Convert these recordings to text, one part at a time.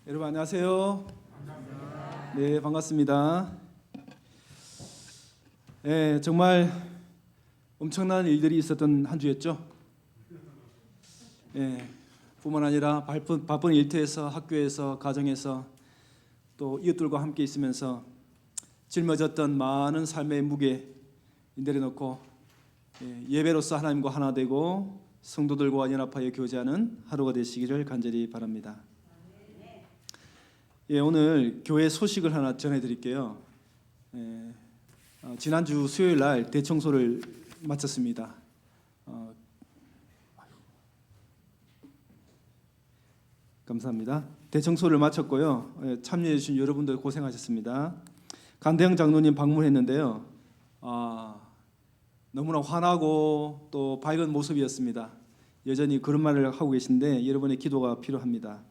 여러분 안녕하세요. 네, 반갑습니다. 네, 정말 엄청난 일들이 있었던 한 주였죠. 네, 뿐만 아니라 바쁜 일터에서, 학교에서, 가정에서 또 이웃들과 함께 있으면서 짊어졌던 많은 삶의 무게 내려놓고 예배로서 하나님과 하나 되고 성도들과 연합하여 교제하는 하루가 되시기를 간절히 바랍니다. 오늘 교회 소식을 하나 전해드릴게요. 지난주 수요일 날 대청소를 마쳤습니다. 감사합니다. 대청소를 마쳤고요. 참여해 주신 여러분들 고생하셨습니다. 간대영 장로님 방문했는데요. 너무나 환하고 또 밝은 모습이었습니다. 여전히 그런 말을 하고 계신데 여러분의 기도가 필요합니다.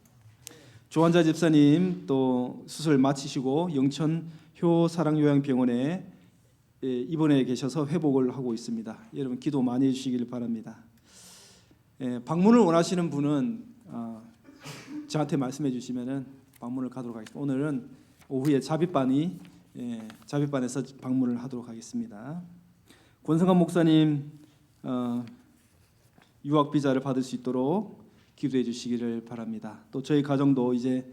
조한자 집사님 또 수술 마치시고 영천 효사랑요양병원에 입원해 계셔서 회복을 하고 있습니다. 여러분 기도 많이 해주시길 바랍니다. 방문을 원하시는 분은 저한테 말씀해 주시면은 방문을 가도록 하겠습니다. 오늘은 오후에 자비반에서 방문을 하도록 하겠습니다. 권성환 목사님 유학 비자를 받을 수 있도록 기도해 주시기를 바랍니다. 또 저희 가정도 이제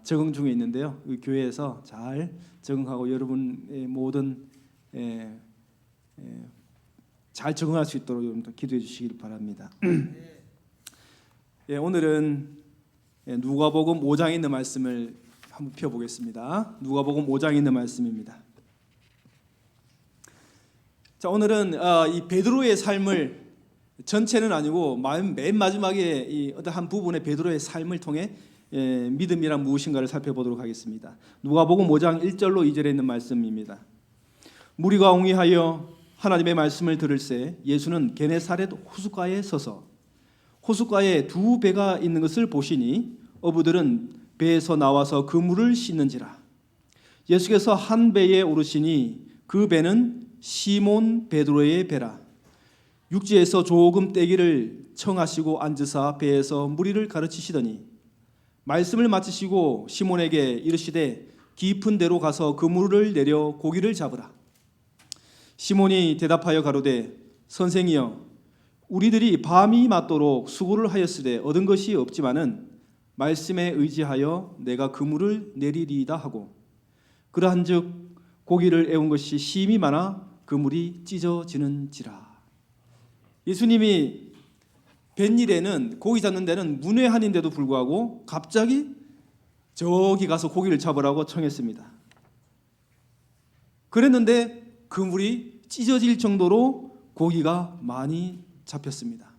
적응 중에 있는데요. 이 교회에서 잘 적응하고 여러분의 모든 잘 적응할 수 있도록 여러분도 기도해 주시기를 바랍니다. 오늘은 누가복음 5장에 있는 말씀을 한번 펴보겠습니다. 누가복음 5장에 있는 말씀입니다. 자, 오늘은 이 베드로의 삶을 전체는 아니고 맨 마지막에 이 어떤 한 부분의 베드로의 삶을 통해 믿음이란 무엇인가를 살펴보도록 하겠습니다. 누가복음 5장 1절로 2절에 있는 말씀입니다. 무리가 옹이하여 하나님의 말씀을 들을새 예수는 게네사렛 호숫가에 서서 호숫가에 두 배가 있는 것을 보시니 어부들은 배에서 나와서 그 물을 씻는지라. 예수께서 한 배에 오르시니 그 배는 시몬 베드로의 배라. 육지에서 조금 떼기를 청하시고 앉으사 배에서 무리를 가르치시더니 말씀을 마치시고 시몬에게 이르시되 깊은 데로 가서 그물을 내려 고기를 잡으라. 시몬이 대답하여 가로되 선생이여 우리들이 밤이 맞도록 수고를 하였으되 얻은 것이 없지만은 말씀에 의지하여 내가 그물을 내리리이다 하고 그러한즉 고기를 애운 것이 심히 많아 그물이 찢어지는지라. 예수님이 뱃일에는 고기 잡는 데는 문외한인데도 불구하고 갑자기 저기 가서 고기를 잡으라고 청했습니다. 그랬는데 그물이 찢어질 정도로 고기가 많이 잡혔습니다.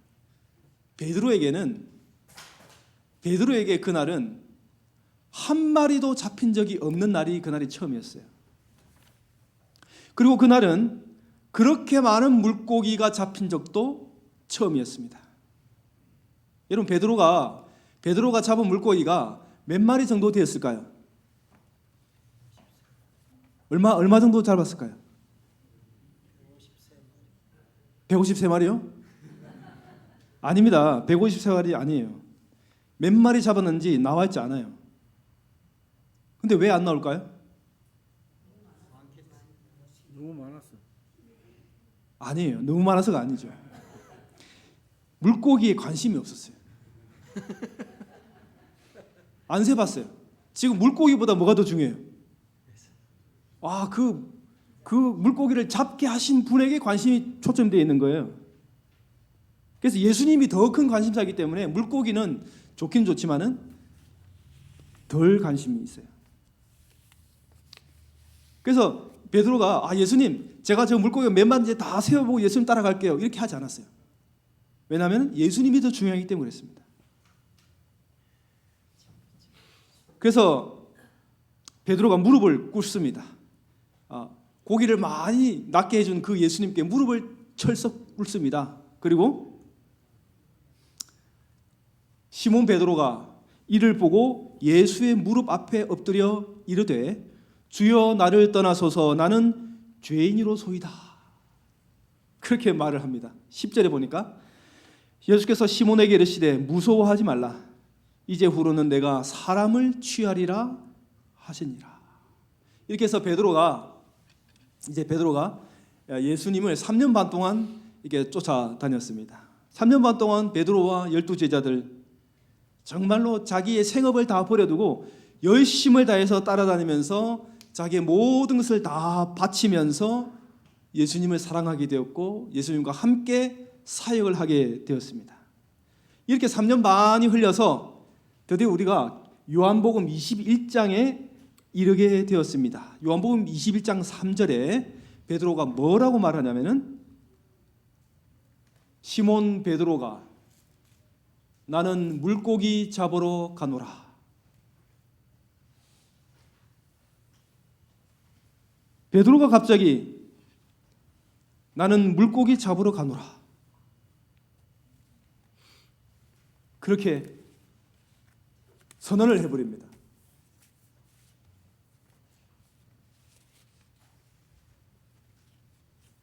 베드로에게 그날은 한 마리도 잡힌 적이 없는 날이 그날이 처음이었어요. 그리고 그날은 그렇게 많은 물고기가 잡힌 적도 처음이었습니다. 여러분 베드로가 잡은 물고기가 몇 마리 정도 되었을까요? 얼마 정도 잡았을까요? 153마리요? 아닙니다. 153마리 아니에요. 몇 마리 잡았는지 나와 있지 않아요. 근데 왜 안 나올까요? 너무 많았어. 아니에요. 너무 많아서가 아니죠. 물고기에 관심이 없었어요. 안 세봤어요. 지금 물고기보다 뭐가 더 중요해요? 그 물고기를 잡게 하신 분에게 관심이 초점되어 있는 거예요. 그래서 예수님이 더 큰 관심사이기 때문에 물고기는 좋긴 좋지만은 덜 관심이 있어요. 그래서 베드로가 예수님 제가 저 물고기가 몇 마리인지 다 세어보고 예수님 따라갈게요 이렇게 하지 않았어요. 왜냐하면 예수님이 더 중요하기 때문에 그랬습니다. 그래서 베드로가 무릎을 꿇습니다. 고기를 많이 낫게 해준 그 예수님께 무릎을 철썩 꿇습니다. 그리고 시몬 베드로가 이를 보고 예수의 무릎 앞에 엎드려 이르되 주여 나를 떠나소서 나는 죄인이로소이다. 그렇게 말을 합니다. 10절에 보니까 예수께서 시몬에게 이르시되 무서워하지 말라. 이제 후로는 내가 사람을 취하리라 하시니라. 이렇게 해서 베드로가 예수님을 3년 반 동안 이렇게 쫓아다녔습니다. 3년 반 동안 베드로와 12제자들 정말로 자기의 생업을 다 버려두고 열심을 다해서 따라다니면서 자기의 모든 것을 다 바치면서 예수님을 사랑하게 되었고 예수님과 함께 사역을 하게 되었습니다. 이렇게 3년 반이 흘려서 드디어 우리가 요한복음 21장에 이르게 되었습니다. 요한복음 21장 3절에 베드로가 뭐라고 말하냐면은 시몬 베드로가 나는 물고기 잡으러 가노라. 베드로가 갑자기 나는 물고기 잡으러 가노라. 그렇게 선언을 해버립니다.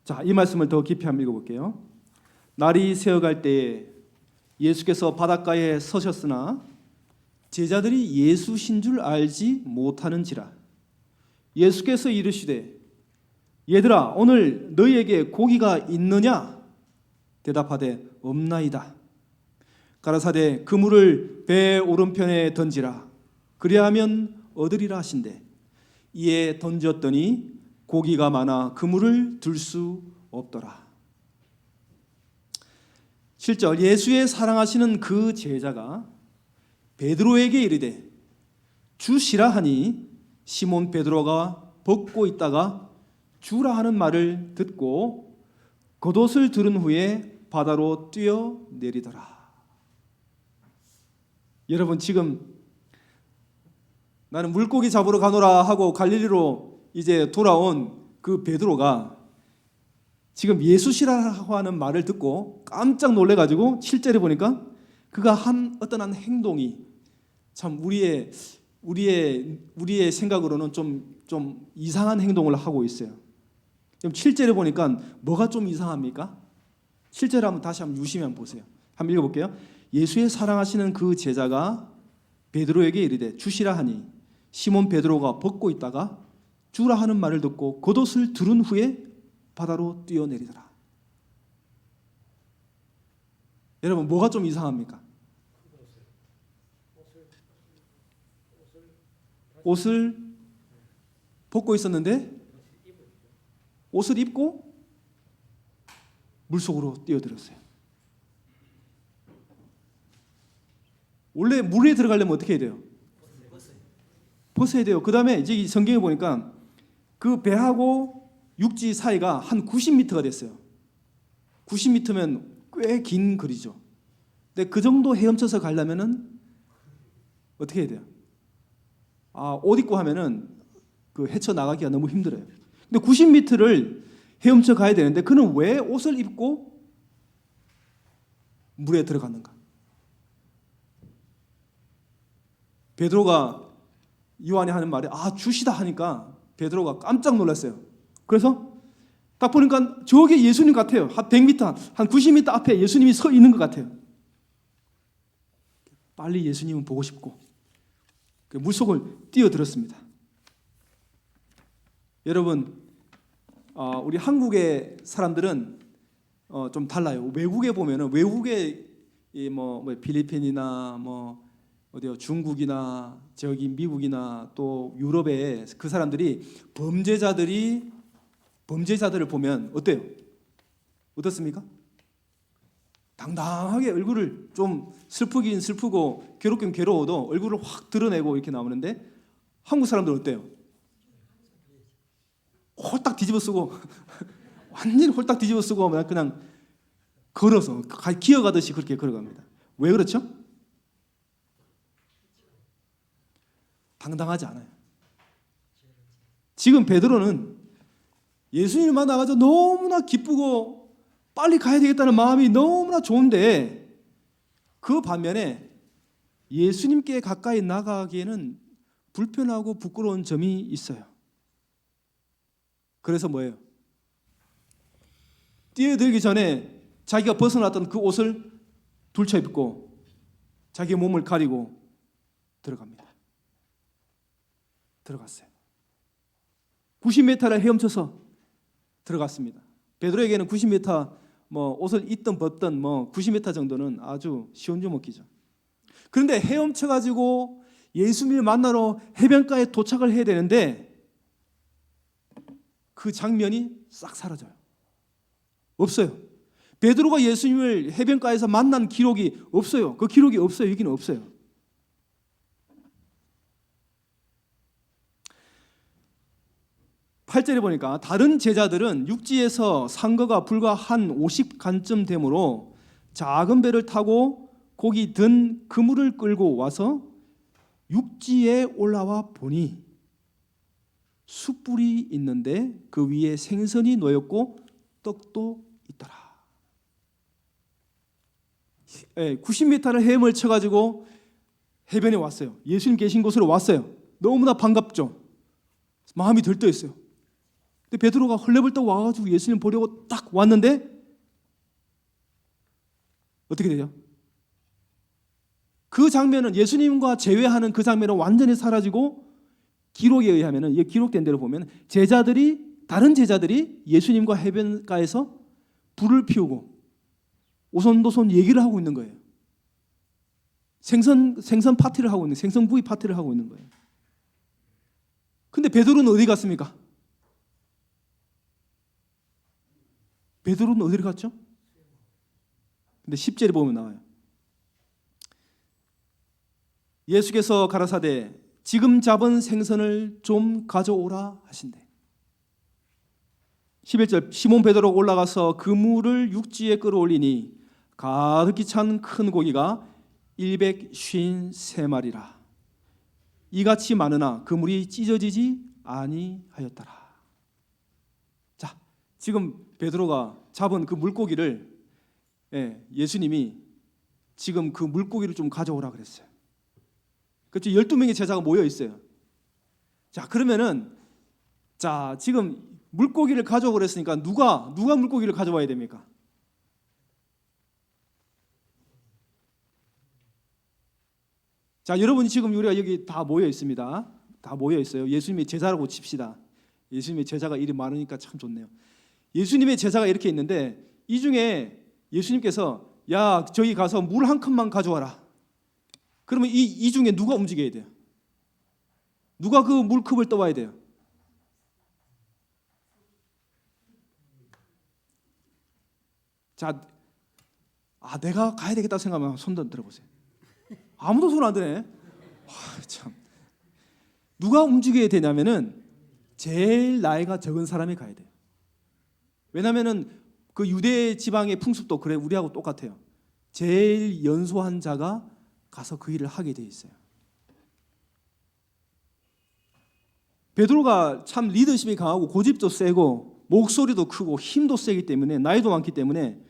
자, 이 말씀을 더 깊이 한번 읽어볼게요. 날이 새어갈 때에 예수께서 바닷가에 서셨으나 제자들이 예수신 줄 알지 못하는지라. 예수께서 이르시되 얘들아 오늘 너희에게 고기가 있느냐? 대답하되 없나이다. 가라사대 그물을 배 오른편에 던지라. 그리하면 얻으리라 하신대. 이에 던졌더니 고기가 많아 그물을 들 수 없더라. 7절 예수의 사랑하시는 그 제자가 베드로에게 이르되 주시라 하니 시몬 베드로가 벗고 있다가 주라 하는 말을 듣고 겉옷을 들은 후에 바다로 뛰어내리더라. 여러분 지금 나는 물고기 잡으러 가노라 하고 갈릴리로 이제 돌아온 그 베드로가 지금 예수시라고 하는 말을 듣고 깜짝 놀래가지고 7절에 보니까 그가 한 어떤 행동이 참 우리의 생각으로는 좀 이상한 행동을 하고 있어요. 그럼 7절에 보니까 뭐가 좀 이상합니까? 7절 한번 다시 한번 유심히 한번 보세요. 한번 읽어볼게요. 예수의 사랑하시는 그 제자가 베드로에게 이르되 주시라 하니 시몬 베드로가 벗고 있다가 주라 하는 말을 듣고 겉옷을 두른 후에 바다로 뛰어내리더라. 여러분 뭐가 좀 이상합니까? 옷을 벗고 있었는데 옷을 입고 물속으로 뛰어들었어요. 원래 물에 들어가려면 어떻게 해야 돼요? 벗어야 돼요. 그 다음에 이제 성경에 보니까 그 배하고 육지 사이가 한 90m가 됐어요. 90m면 꽤 긴 거리죠. 근데 그 정도 헤엄쳐서 가려면은 어떻게 해야 돼요? 옷 입고 하면은 그 헤쳐나가기가 너무 힘들어요. 근데 90m를 헤엄쳐 가야 되는데 그는 왜 옷을 입고 물에 들어갔는가? 베드로가 요한이 하는 말에 주시다 하니까 베드로가 깜짝 놀랐어요. 그래서 딱 보니까 저게 예수님 같아요. 한 100m, 한 90m 앞에 예수님이 서 있는 것 같아요. 빨리 예수님은 보고 싶고 물속을 뛰어들었습니다. 여러분, 우리 한국의 사람들은 좀 달라요. 외국에 보면은 외국의 뭐 필리핀이나 어디요 중국이나 저기 미국이나 또 유럽에 그 사람들이 범죄자들을 보면 어때요? 어떻습니까? 당당하게 얼굴을 좀 슬프긴 슬프고 괴롭긴 괴로워도 얼굴을 확 드러내고 이렇게 나오는데 한국 사람들은 어때요? 홀딱 뒤집어 쓰고 완전히 홀딱 뒤집어 쓰고 그냥 걸어서 기어가듯이 그렇게 걸어갑니다. 왜 그렇죠? 당당하지 않아요. 지금 베드로는 예수님을 만나가지고 너무나 기쁘고 빨리 가야 되겠다는 마음이 너무나 좋은데 그 반면에 예수님께 가까이 나가기에는 불편하고 부끄러운 점이 있어요. 그래서 뭐예요? 뛰어들기 전에 자기가 벗어났던 그 옷을 둘쳐 입고 자기의 몸을 가리고 들어갑니다. 들어갔어요. 90m를 헤엄쳐서 들어갔습니다. 베드로에게는 90m 옷을 입든 벗든 90m 정도는 아주 쉬운 주먹기죠. 그런데 헤엄쳐가지고 예수님을 만나러 해변가에 도착을 해야 되는데 그 장면이 싹 사라져요. 없어요. 베드로가 예수님을 해변가에서 만난 기록이 없어요. 그 기록이 없어요. 여기는 없어요. (8절에) 보니까 다른 제자들은 육지에서 산 거가 불과 한 50간쯤 되므로 작은 배를 타고 거기 든 그물을 끌고 와서 육지에 올라와 보니 숯불이 있는데 그 위에 생선이 놓였고 떡도 있더라. 90m를 헤엄을 쳐가지고 해변에 왔어요. 예수님 계신 곳으로 왔어요. 너무나 반갑죠. 마음이 들떠있어요. 근데 베드로가 헐레벌떡 와가지고 예수님 보려고 딱 왔는데 어떻게 되죠? 그 장면은 예수님과 제외하는 그 장면은 완전히 사라지고 기록에 의하면은 이 기록된 대로 보면 다른 제자들이 예수님과 해변가에서 불을 피우고 오손도손 얘기를 하고 있는 거예요. 생선 파티를 하고 있는 생선구이 파티를 하고 있는 거예요. 근데 베드로는 어디 갔습니까? 베드로는 어디를 갔죠? 근데 10절에 보면 나와요. 예수께서 가라사대 지금 잡은 생선을 좀 가져오라 하신대. 11절 시몬 베드로가 올라가서 그물을 육지에 끌어올리니 가득히 찬 큰 고기가 153마리라. 이같이 많으나 그물이 찢어지지 아니하였더라. 자, 지금 베드로가 잡은 그 물고기를 예수님이 지금 그 물고기를 좀 가져오라 그랬어요. 그렇죠? 12명의 제자가 모여 있어요. 자, 그러면은 지금 물고기를 가져오고 그랬으니까 누가 물고기를 가져와야 됩니까? 자, 여러분이 지금 우리가 여기 다 모여 있습니다. 다 모여 있어요. 예수님의 제자라고 칩시다. 예수님의 제자가 이리 많으니까 참 좋네요. 예수님의 제자가 이렇게 있는데 이 중에 예수님께서 야, 저기 가서 물 한 컵만 가져와라. 그러면 이 중에 누가 움직여야 돼요? 누가 그 물컵을 떠와야 돼요? 자, 내가 가야 되겠다 생각하면 손 들어보세요. 아무도 손 안 드네. 참. 누가 움직여야 되냐면은 제일 나이가 적은 사람이 가야 돼요. 왜냐면은 그 유대 지방의 풍습도 그래 우리하고 똑같아요. 제일 연소한 자가 가서 그 일을 하게 돼 있어요. 베드로가 참 리더십이 강하고 고집도 세고 목소리도 크고 힘도 세기 때문에 나이도 많기 때문에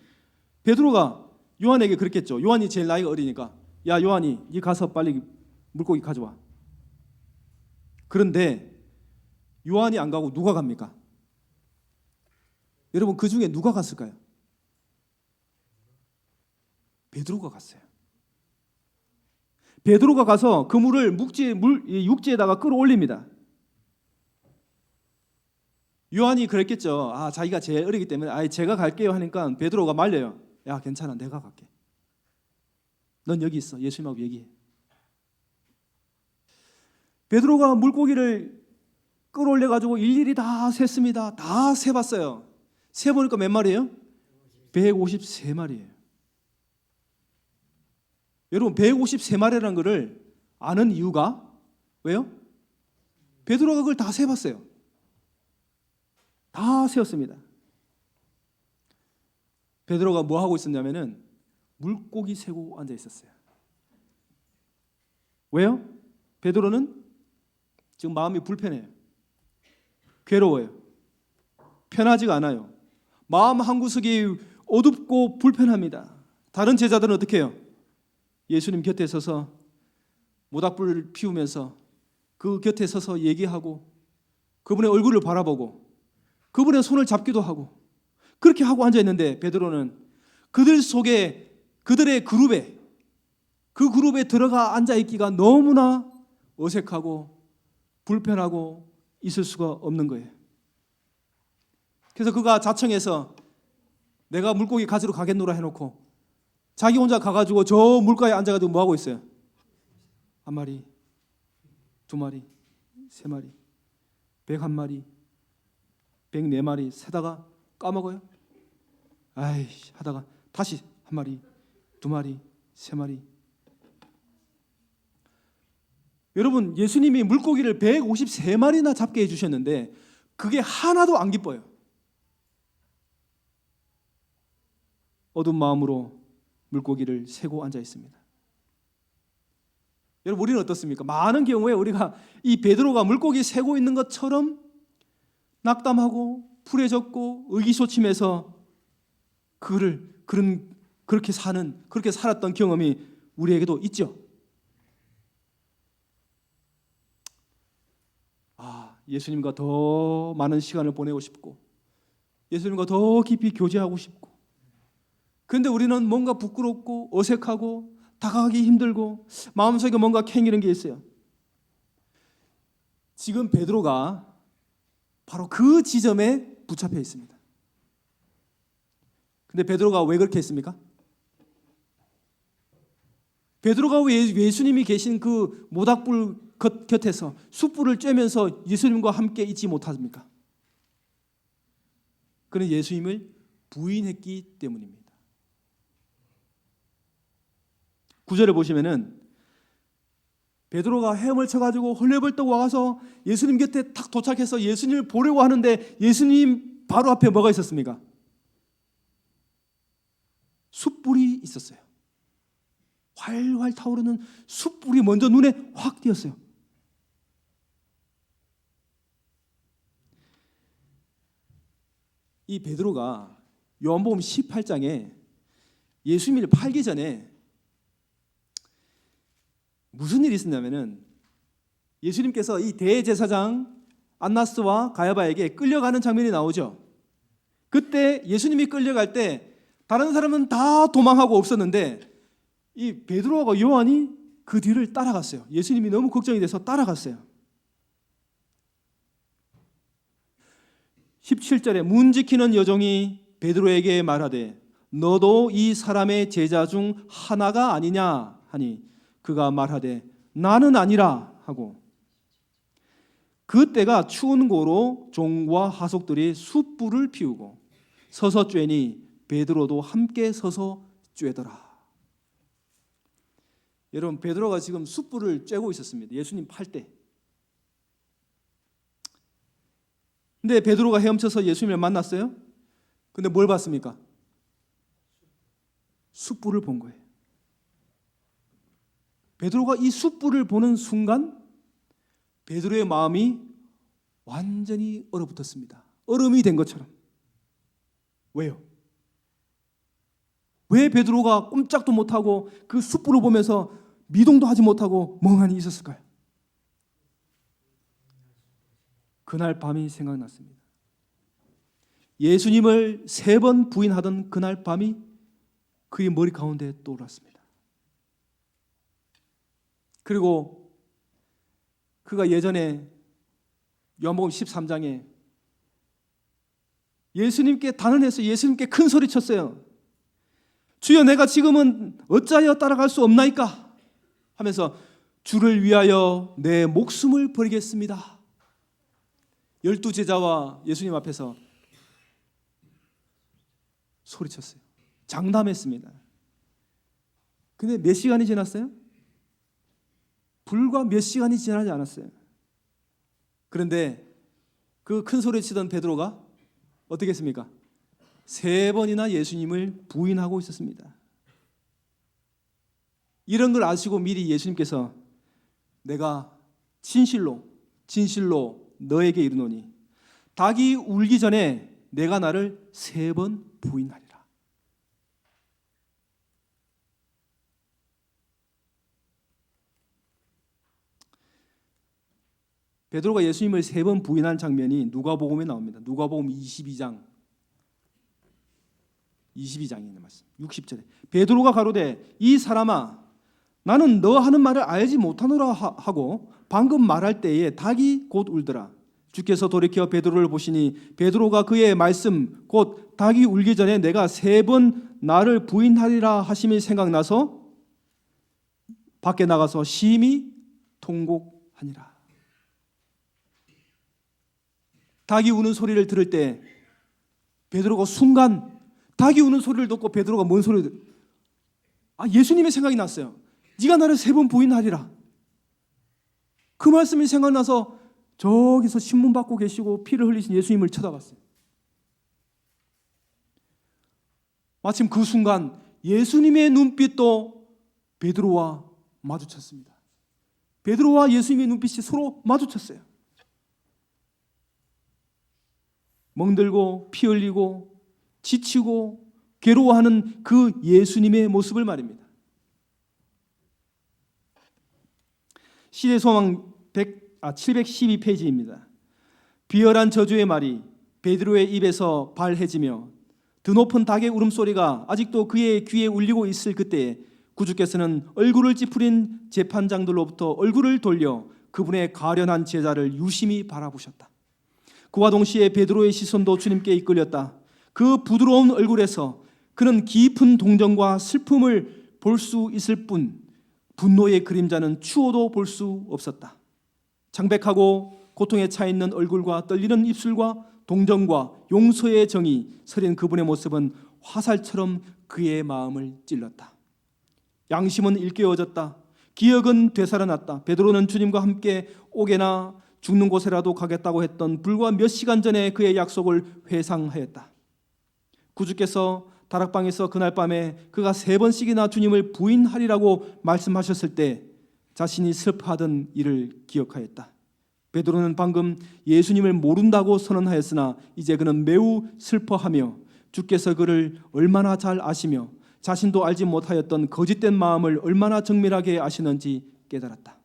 베드로가 요한에게 그랬겠죠. 요한이 제일 나이가 어리니까 야 요한이 네 가서 빨리 물고기 가져와. 그런데 요한이 안 가고 누가 갑니까? 여러분 그 중에 누가 갔을까요? 베드로가 갔어요. 베드로가 가서 그 물을 육지에다가 끌어올립니다. 요한이 그랬겠죠. 자기가 제일 어리기 때문에 제가 갈게요 하니까 베드로가 말려요. 야 괜찮아 내가 갈게. 넌 여기 있어. 예수님하고 얘기해. 베드로가 물고기를 끌어올려가지고 일일이 다 셌습니다. 다 세봤어요. 세보니까 몇 마리예요? 153마리예요. 여러분 153마리라는 것을 아는 이유가 왜요? 베드로가 그걸 다 세봤어요. 다 세었습니다. 베드로가 뭐 하고 있었냐면은 물고기 세고 앉아 있었어요. 왜요? 베드로는 지금 마음이 불편해요. 괴로워요. 편하지가 않아요. 마음 한구석이 어둡고 불편합니다. 다른 제자들은 어떻게 해요? 예수님 곁에 서서 모닥불을 피우면서 그 곁에 서서 얘기하고 그분의 얼굴을 바라보고 그분의 손을 잡기도 하고 그렇게 하고 앉아 있는데 베드로는 그들 속에 그들의 그룹에 그 그룹에 들어가 앉아있기가 너무나 어색하고 불편하고 있을 수가 없는 거예요. 그래서 그가 자청해서 내가 물고기 가지러 가겠노라 해놓고 자기 혼자 가가지고 저 물가에 앉아가지고 뭐하고 있어요? 한 마리, 두 마리, 세 마리, 101마리, 104마리 세다가 까먹어요. 아이씨 하다가 다시 한 마리, 두 마리, 세 마리. 여러분, 예수님이 물고기를 153마리나 잡게 해주셨는데 그게 하나도 안 기뻐요. 어두운 마음으로 물고기를 세고 앉아 있습니다. 여러분, 우리는 어떻습니까? 많은 경우에 우리가 이 베드로가 물고기 세고 있는 것처럼 낙담하고 불해졌고 의기소침해서 그렇게 살았던 경험이 우리에게도 있죠. 예수님과 더 많은 시간을 보내고 싶고 예수님과 더 깊이 교제하고 싶고, 그런데 우리는 뭔가 부끄럽고 어색하고 다가가기 힘들고 마음속에 뭔가 캥기는 게 있어요. 지금 베드로가 바로 그 지점에 붙잡혀 있습니다. 근데 베드로가 왜 그렇게 했습니까? 베드로가 왜 예수님이 계신 그 모닥불 곁에서 숯불을 쬐면서 예수님과 함께 있지 못합니까? 그는 예수님을 부인했기 때문입니다. 9절에 보시면은 베드로가 헤엄을 쳐가지고 헐레벌떡 와서 예수님 곁에 탁 도착해서 예수님을 보려고 하는데 예수님 바로 앞에 뭐가 있었습니까? 숯불이 있었어요. 활활 타오르는 숯불이 먼저 눈에 확 띄었어요. 이 베드로가 요한복음 18장에 예수님을 팔기 전에 무슨 일이 있었냐면은 예수님께서 이 대제사장 안나스와 가야바에게 끌려가는 장면이 나오죠. 그때 예수님이 끌려갈 때 다른 사람은 다 도망하고 없었는데 이 베드로와 요한이 그 뒤를 따라갔어요. 예수님이 너무 걱정이 돼서 따라갔어요. 17절에 문 지키는 여종이 베드로에게 말하되 너도 이 사람의 제자 중 하나가 아니냐 하니 그가 말하되 나는 아니라 하고, 그때가 추운 고로 종과 하속들이 숯불을 피우고 서서 쬐니 베드로도 함께 서서 쬐더라. 여러분, 베드로가 지금 숯불을 쬐고 있었습니다. 예수님 팔 때. 근데 베드로가 헤엄쳐서 예수님을 만났어요. 근데 뭘 봤습니까? 숯불을 본 거예요. 베드로가 이 숯불을 보는 순간 베드로의 마음이 완전히 얼어붙었습니다. 얼음이 된 것처럼. 왜요? 왜 베드로가 꼼짝도 못하고 그 숯불을 보면서 미동도 하지 못하고 멍하니 있었을까요? 그날 밤이 생각났습니다. 예수님을 3번 부인하던 그날 밤이 그의 머리 가운데 떠올랐습니다. 그리고 그가 예전에 요한복음 13장에 예수님께 단언해서 예수님께 큰 소리 쳤어요. 주여, 내가 지금은 어찌하여 따라갈 수 없나이까 하면서 주를 위하여 내 목숨을 버리겠습니다. 12제자와 예수님 앞에서 소리쳤어요. 장담했습니다. 근데 몇 시간이 지났어요? 불과 몇 시간이 지나지 않았어요. 그런데 그 큰 소리 치던 베드로가 어떻게 했습니까? 3번이나 예수님을 부인하고 있었습니다. 이런 걸 아시고 미리 예수님께서 내가 진실로 너에게 이르노니 닭이 울기 전에 내가 나를 3번 부인하리라. 베드로가 예수님을 3번 부인한 장면이 누가복음에 나옵니다. 누가복음 22장에 있는 말씀. 60절에 베드로가 가로되 이 사람아 나는 너 하는 말을 알지 못하노라 하고 방금 말할 때에 닭이 곧 울더라. 주께서 돌이켜 베드로를 보시니 베드로가 그의 말씀 곧 닭이 울기 전에 내가 3번 나를 부인하리라 하심이 생각나서 밖에 나가서 심히 통곡하니라. 닭이 우는 소리를 들을 때 베드로가 순간 닭이 우는 소리를 듣고 베드로가 뭔 소리를 예수님의 생각이 났어요. 네가 나를 3번 부인하리라. 그 말씀이 생각나서 저기서 신문 받고 계시고 피를 흘리신 예수님을 쳐다봤어요. 마침 그 순간 예수님의 눈빛도 베드로와 마주쳤습니다. 베드로와 예수님의 눈빛이 서로 마주쳤어요. 멍들고 피 흘리고 지치고 괴로워하는 그 예수님의 모습을 말입니다. 시대소망 712페이지입니다. 비열한 저주의 말이 베드로의 입에서 발해지며 드높은 닭의 울음소리가 아직도 그의 귀에 울리고 있을 그때에 구주께서는 얼굴을 찌푸린 재판장들로부터 얼굴을 돌려 그분의 가련한 제자를 유심히 바라보셨다. 그와 동시에 베드로의 시선도 주님께 이끌렸다. 그 부드러운 얼굴에서 그는 깊은 동정과 슬픔을 볼 수 있을 뿐 분노의 그림자는 추워도 볼 수 없었다. 창백하고 고통에 차 있는 얼굴과 떨리는 입술과 동정과 용서의 정이 서린 그분의 모습은 화살처럼 그의 마음을 찔렀다. 양심은 일깨워졌다. 기억은 되살아났다. 베드로는 주님과 함께 옥에나 죽는 곳에라도 가겠다고 했던 불과 몇 시간 전에 그의 약속을 회상하였다. 구주께서 다락방에서 그날 밤에 그가 3번씩이나 주님을 부인하리라고 말씀하셨을 때 자신이 슬퍼하던 일을 기억하였다. 베드로는 방금 예수님을 모른다고 선언하였으나 이제 그는 매우 슬퍼하며 주께서 그를 얼마나 잘 아시며 자신도 알지 못하였던 거짓된 마음을 얼마나 정밀하게 아시는지 깨달았다.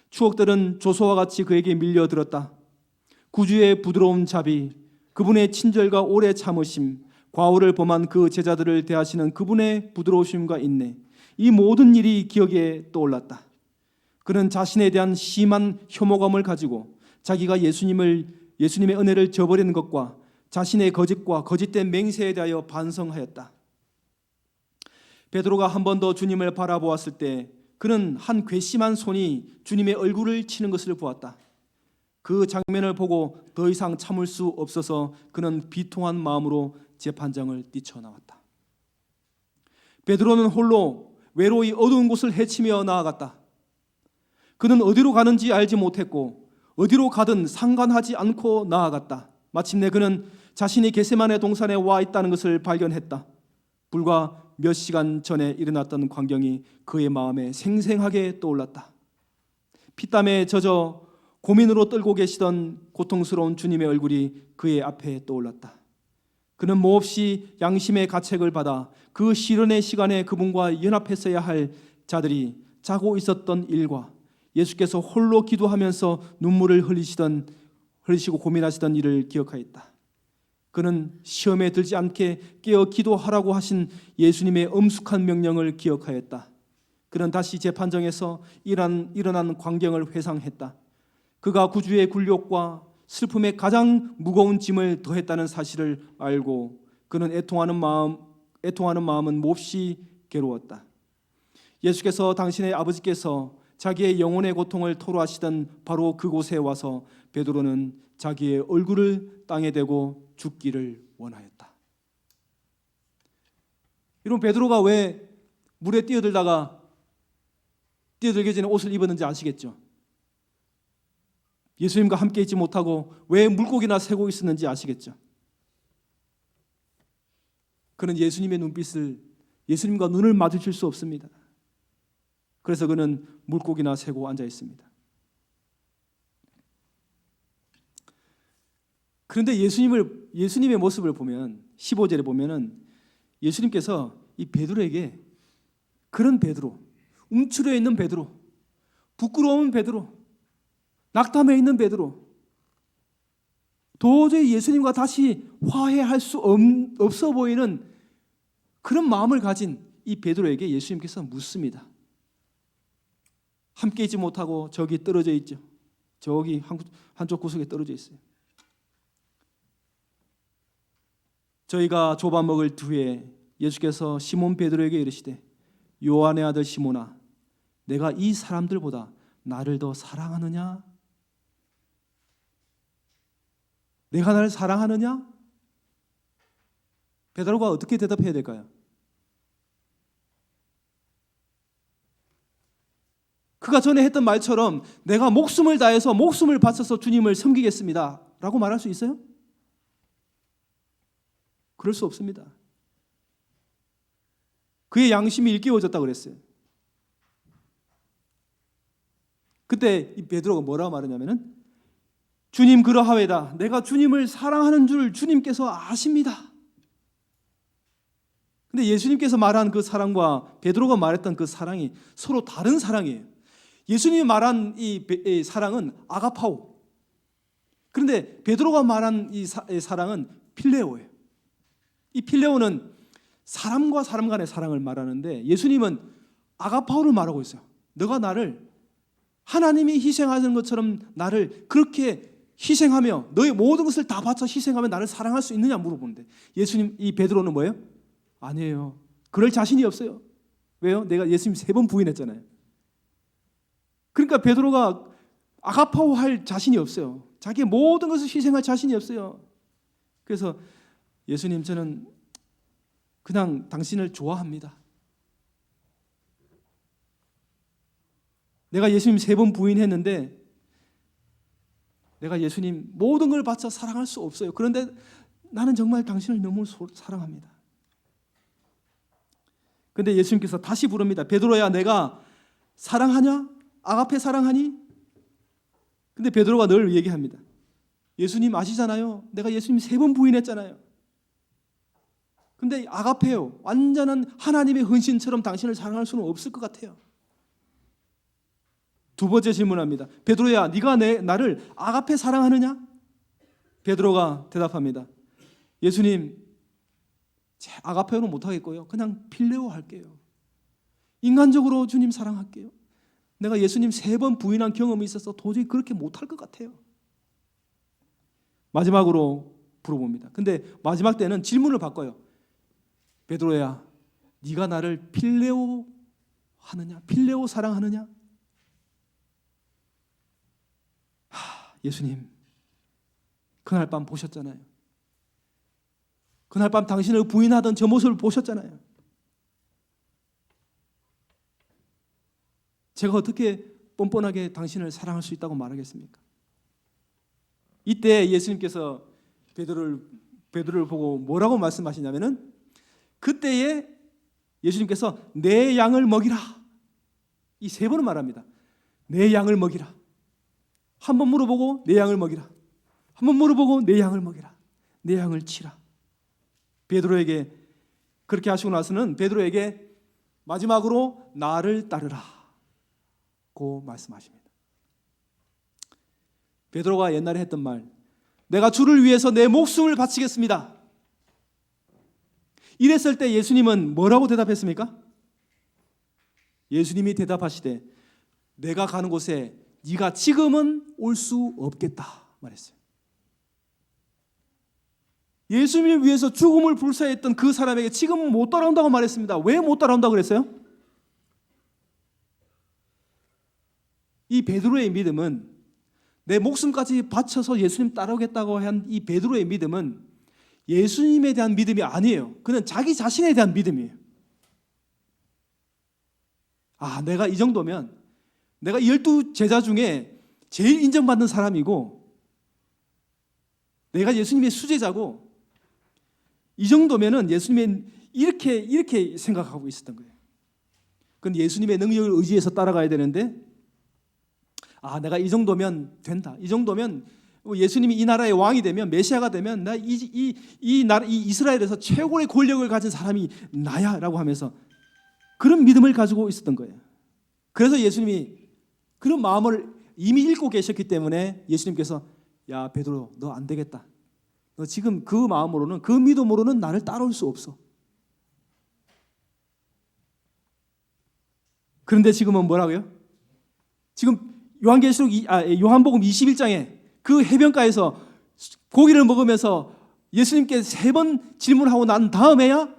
추억들은 조소와 같이 그에게 밀려들었다. 구주의 부드러운 자비, 그분의 친절과 오래 참으심, 과오를 범한 그 제자들을 대하시는 그분의 부드러우심과 인내, 이 모든 일이 기억에 떠올랐다. 그는 자신에 대한 심한 혐오감을 가지고 자기가 예수님의 은혜를 저버리는 것과 자신의 거짓과 거짓된 맹세에 대하여 반성하였다. 베드로가 한 번 더 주님을 바라보았을 때 그는 한 괘씸한 손이 주님의 얼굴을 치는 것을 보았다. 그 장면을 보고 더 이상 참을 수 없어서 그는 비통한 마음으로 재판장을 뛰쳐나왔다. 베드로는 홀로 외로이 어두운 곳을 헤치며 나아갔다. 그는 어디로 가는지 알지 못했고 어디로 가든 상관하지 않고 나아갔다. 마침내 그는 자신이 겟세마네 동산에 와 있다는 것을 발견했다. 불과 몇 시간 전에 일어났던 광경이 그의 마음에 생생하게 떠올랐다. 피땀에 젖어 고민으로 떨고 계시던 고통스러운 주님의 얼굴이 그의 앞에 떠올랐다. 그는 몹시 양심의 가책을 받아 그 시련의 시간에 그분과 연합했어야 할 자들이 자고 있었던 일과 예수께서 홀로 기도하면서 눈물을 흘리시고 고민하시던 일을 기억하였다. 그는 시험에 들지 않게 깨어 기도하라고 하신 예수님의 엄숙한 명령을 기억하였다. 그는 다시 재판정에서 일어난 광경을 회상했다. 그가 구주의 굴욕과 슬픔에 가장 무거운 짐을 더했다는 사실을 알고 그는 애통하는 마음은 몹시 괴로웠다. 예수께서 당신의 아버지께서 자기의 영혼의 고통을 토로하시던 바로 그곳에 와서 베드로는 자기의 얼굴을 땅에 대고 죽기를 원하였다. 여러분, 베드로가 왜 물에 뛰어들기 전에 옷을 입었는지 아시겠죠? 예수님과 함께 있지 못하고 왜 물고기나 새고 있었는지 아시겠죠? 그는 예수님과 눈을 마주칠 수 없습니다. 그래서 그는 물고기나 새고 앉아 있습니다. 그런데 예수님의 모습을 보면 15절에 보면은 예수님께서 이 베드로에게 그런 베드로, 움츠려 있는 베드로, 부끄러운 베드로, 낙담해 있는 베드로, 도저히 예수님과 다시 화해할 수 없어 보이는 그런 마음을 가진 이 베드로에게 예수님께서 묻습니다. 함께 있지 못하고 저기 떨어져 있죠. 저기 한쪽 구석에 떨어져 있어요. 저희가 조밥 먹을 뒤에 예수께서 시몬 베드로에게 이르시되 요한의 아들 시몬아 내가 이 사람들보다 나를 더 사랑하느냐? 내가 나를 사랑하느냐? 베드로가 어떻게 대답해야 될까요? 그가 전에 했던 말처럼 내가 목숨을 다해서 목숨을 바쳐서 주님을 섬기겠습니다 라고 말할 수 있어요? 그럴 수 없습니다. 그의 양심이 일깨워졌다고 그랬어요. 그때 이 베드로가 뭐라고 말하냐면은 주님 그러하외다. 내가 주님을 사랑하는 줄 주님께서 아십니다. 근데 예수님께서 말한 그 사랑과 베드로가 말했던 그 사랑이 서로 다른 사랑이에요. 예수님이 말한 이 사랑은 아가파오. 그런데 베드로가 말한 이 사랑은 필레오예요. 이 필레오는 사람과 사람 간의 사랑을 말하는데 예수님은 아가파오를 말하고 있어요. 너가 나를 하나님이 희생하는 것처럼 나를 그렇게 희생하며 너의 모든 것을 다 바쳐 희생하며 나를 사랑할 수 있느냐 물어보는데 예수님 이 베드로는 뭐예요? 아니에요. 그럴 자신이 없어요. 왜요? 내가 예수님 3번 부인했잖아요. 그러니까 베드로가 아가파오 할 자신이 없어요. 자기의 모든 것을 희생할 자신이 없어요. 그래서 예수님 저는 그냥 당신을 좋아합니다. 내가 예수님 3번 부인했는데 내가 예수님 모든 걸 바쳐 사랑할 수 없어요. 그런데 나는 정말 당신을 너무 사랑합니다. 그런데 예수님께서 다시 부릅니다. 베드로야 내가 사랑하냐? 아가페 사랑하니? 근데 베드로가 늘 얘기합니다. 예수님 아시잖아요. 내가 예수님 3번 부인했잖아요. 근데 아가페요. 완전한 하나님의 헌신처럼 당신을 사랑할 수는 없을 것 같아요. 2번째 질문합니다. 베드로야 네가 나를 아가페 사랑하느냐? 베드로가 대답합니다. 예수님 아가페오는 못하겠고요. 그냥 필레오 할게요. 인간적으로 주님 사랑할게요. 내가 예수님 3번 부인한 경험이 있어서 도저히 그렇게 못할 것 같아요. 마지막으로 물어봅니다. 근데 마지막 때는 질문을 바꿔요. 베드로야 네가 나를 필레오 하느냐? 필레오 사랑하느냐? 예수님 그날 밤 보셨잖아요. 그날 밤 당신을 부인하던 저 모습을 보셨잖아요. 제가 어떻게 뻔뻔하게 당신을 사랑할 수 있다고 말하겠습니까? 이때 예수님께서 베드로를 보고 뭐라고 말씀하시냐면은 그때에 예수님께서 내 양을 먹이라 이 3번을 말합니다. 내 양을 먹이라. 한 번 물어보고 내 양을 먹이라. 한 번 물어보고 내 양을 먹이라. 내 양을 치라. 베드로에게 그렇게 하시고 나서는 베드로에게 마지막으로 나를 따르라 고 말씀하십니다. 베드로가 옛날에 했던 말 내가 주를 위해서 내 목숨을 바치겠습니다. 이랬을 때 예수님은 뭐라고 대답했습니까? 예수님이 대답하시되 내가 가는 곳에 네가 지금은 올 수 없겠다 말했어요. 예수님을 위해서 죽음을 불사했던 그 사람에게 지금은 못 따라온다고 말했습니다. 왜 못 따라온다고 그랬어요? 이 베드로의 믿음은 내 목숨까지 바쳐서 예수님 따라오겠다고 한 이 베드로의 믿음은 예수님에 대한 믿음이 아니에요. 그는 자기 자신에 대한 믿음이에요. 내가 이 정도면 내가 12제자 중에 제일 인정받는 사람이고 내가 예수님의 수제자고 이 정도면은 예수님은 이렇게 생각하고 있었던 거예요. 그건 예수님의 능력을 의지해서 따라가야 되는데 내가 이 정도면 된다. 이 정도면 예수님이 이 나라의 왕이 되면 메시아가 되면 나 이 나라 이 이스라엘에서 최고의 권력을 가진 사람이 나야라고 하면서 그런 믿음을 가지고 있었던 거예요. 그래서 예수님이 그런 마음을 이미 읽고 계셨기 때문에 예수님께서 야 베드로 너 안 되겠다. 너 지금 그 마음으로는 그 믿음으로는 나를 따라올 수 없어. 그런데 지금은 뭐라고요? 지금 요한복음 21장에 그 해변가에서 고기를 먹으면서 예수님께 3번 질문하고 난 다음에야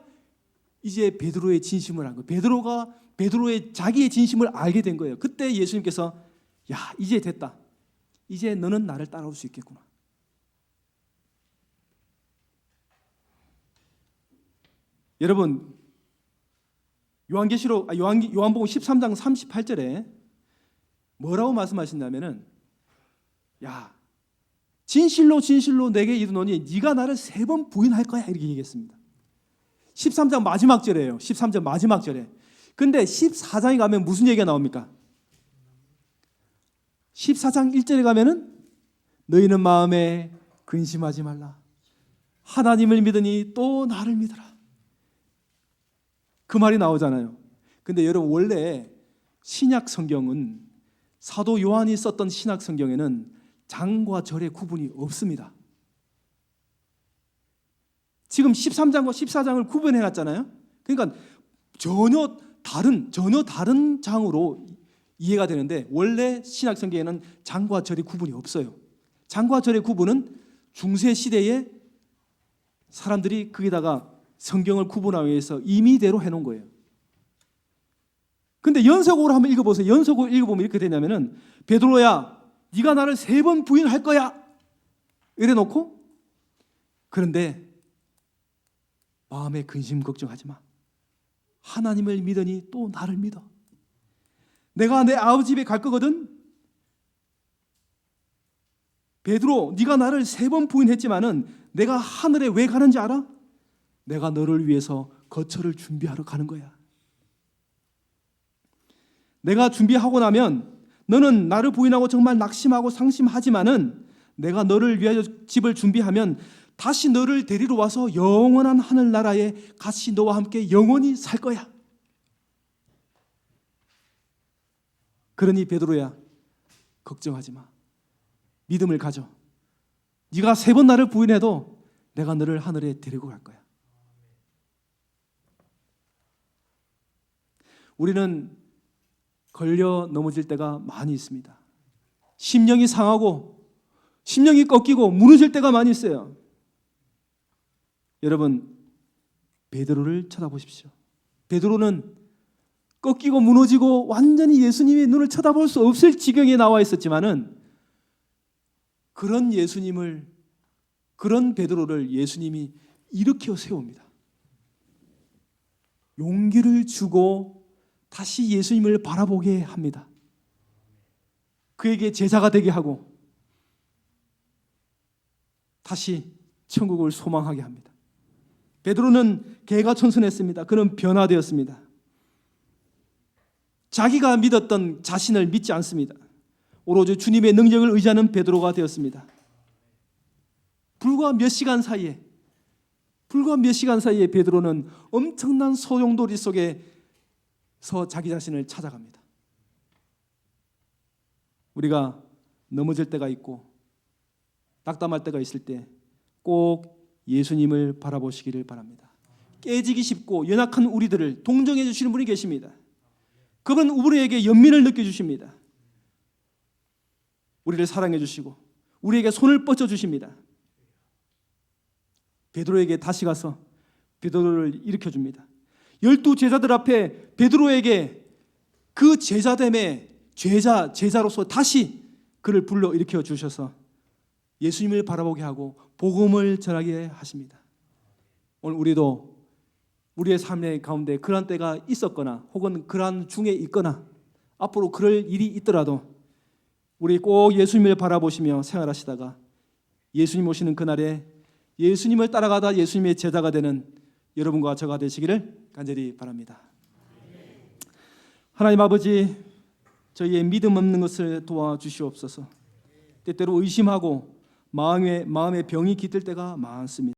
이제 베드로의 진심을 한 거예요. 베드로의 자기의 진심을 알게 된 거예요. 그때 예수님께서 야, 이제 됐다. 이제 너는 나를 따라올 수 있겠구나. 여러분, 요한복음 13장 38절에 뭐라고 말씀하신다면은 야, 진실로 진실로 내게 이르노니 네가 나를 3번 부인할 거야 이렇게 얘기했습니다. 13장 마지막 절이에요. 13장 마지막 절에. 근데 14장에 가면 무슨 얘기가 나옵니까? 14장 1절에 가면은 너희는 마음에 근심하지 말라. 하나님을 믿으니 또 나를 믿어라. 그 말이 나오잖아요. 근데 여러분, 원래 신약 성경은 사도 요한이 썼던 신약 성경에는 장과 절의 구분이 없습니다. 지금 13장과 14장을 구분해 놨잖아요. 그러니까 전혀 다른 장으로 이해가 되는데 원래 신약 성경에는 장과 절의 구분이 없어요. 장과 절의 구분은 중세 시대에 사람들이 거기다가 성경을 구분하기 위해서 임의대로 해놓은 거예요. 근데 연속으로 한번 읽어보세요. 연속으로 읽어보면 이렇게 되냐면은 베드로야, 네가 나를 3번 부인할 거야. 이래 놓고 그런데 마음에 근심 걱정하지 마. 하나님을 믿으니 또 나를 믿어. 내가 내 아버지 집에 갈 거거든. 베드로, 네가 나를 3번 부인했지만은 내가 하늘에 왜 가는지 알아? 내가 너를 위해서 거처를 준비하러 가는 거야. 내가 준비하고 나면 너는 나를 부인하고 정말 낙심하고 상심하지만은 내가 너를 위하여 집을 준비하면 다시 너를 데리러 와서 영원한 하늘나라에 같이 너와 함께 영원히 살 거야. 그러니 베드로야, 걱정하지 마. 믿음을 가져. 네가 3번 나를 부인해도 내가 너를 하늘에 데리고 갈 거야. 우리는 걸려 넘어질 때가 많이 있습니다. 심령이 상하고 심령이 꺾이고 무너질 때가 많이 있어요. 여러분, 베드로를 쳐다보십시오. 베드로는 꺾이고 무너지고 완전히 예수님의 눈을 쳐다볼 수 없을 지경에 나와 있었지만은 그런 베드로를 예수님이 일으켜 세웁니다. 용기를 주고 다시 예수님을 바라보게 합니다. 그에게 제자가 되게 하고 다시 천국을 소망하게 합니다. 베드로는 개가천선했습니다. 그는 변화되었습니다. 자기가 믿었던 자신을 믿지 않습니다. 오로지 주님의 능력을 의지하는 베드로가 되었습니다. 불과 몇 시간 사이에 베드로는 엄청난 소용돌이 속에서 자기 자신을 찾아갑니다. 우리가 넘어질 때가 있고 낙담할 때가 있을 때 꼭 예수님을 바라보시기를 바랍니다. 깨지기 쉽고 연약한 우리들을 동정해 주시는 분이 계십니다. 그분 우리에게 연민을 느껴주십니다. 우리를 사랑해 주시고 우리에게 손을 뻗쳐 주십니다. 베드로에게 다시 가서 베드로를 일으켜 줍니다. 12 제자들 앞에 베드로에게 그 제자됨의 제자로서 다시 그를 불러 일으켜 주셔서 예수님을 바라보게 하고 복음을 전하게 하십니다. 오늘 우리도 우리의 삶의 가운데 그런 때가 있었거나 혹은 그런 중에 있거나 앞으로 그럴 일이 있더라도 우리 꼭 예수님을 바라보시며 생활하시다가 예수님 오시는 그날에 예수님을 따라가다 예수님의 제자가 되는 여러분과 저가 되시기를 간절히 바랍니다. 하나님 아버지, 저희의 믿음 없는 것을 도와주시옵소서. 때때로 의심하고 마음에 병이 깃들 때가 많습니다.